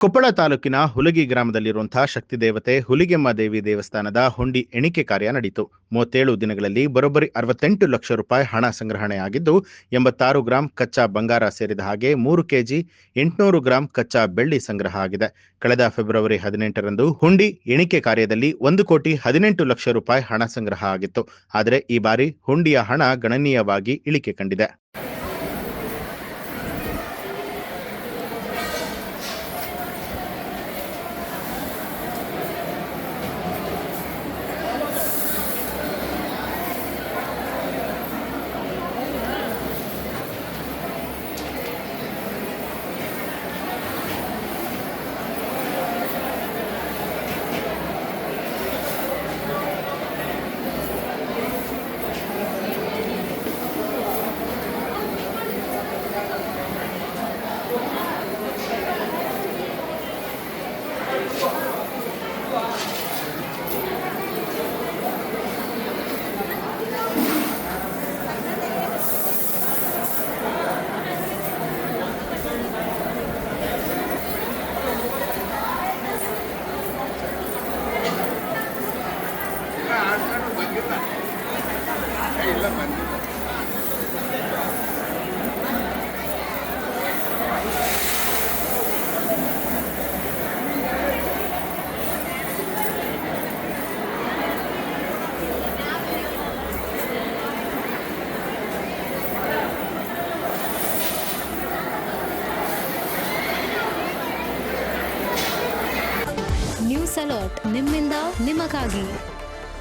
ಕೊಪ್ಪಳ ತಾಲೂಕಿನ ಹುಲಗಿ ಗ್ರಾಮದಲ್ಲಿರುವಂತಹ ಶಕ್ತಿ ದೇವತೆ ಹುಲಿಗೆಮ್ಮ ದೇವಿ ದೇವಸ್ಥಾನದ ಹುಂಡಿ ಎಣಿಕೆ ಕಾರ್ಯ ನಡೆಯಿತು. 37 ದಿನಗಳಲ್ಲಿ ಬರೋಬ್ಬರಿ 68 ಲಕ್ಷ ರೂಪಾಯಿ ಹಣ ಸಂಗ್ರಹಣೆಯಾಗಿದ್ದು 86 ಗ್ರಾಂ ಕಚ್ಚಾ ಬಂಗಾರ ಸೇರಿದ ಹಾಗೆ 3 ಕೆಜಿ 800 ಗ್ರಾಂ ಕಚ್ಚಾ ಬೆಳ್ಳಿ ಸಂಗ್ರಹ ಆಗಿದೆ. ಕಳೆದ ಫೆಬ್ರವರಿ 18ರಂದು ಹುಂಡಿ ಎಣಿಕೆ ಕಾರ್ಯದಲ್ಲಿ 1,18,00,000 ರೂಪಾಯಿ ಹಣ ಸಂಗ್ರಹ ಆಗಿತ್ತು. ಆದರೆ ಈ ಬಾರಿ ಹುಂಡಿಯ ಹಣ ಗಣನೀಯವಾಗಿ ಇಳಿಕೆ ಕಂಡಿದೆ. ನ್ಯೂಸ್ ಅಲರ್ಟ್ ನಿಮ್ಮಿಂದ ನಿಮಗಾಗಿ.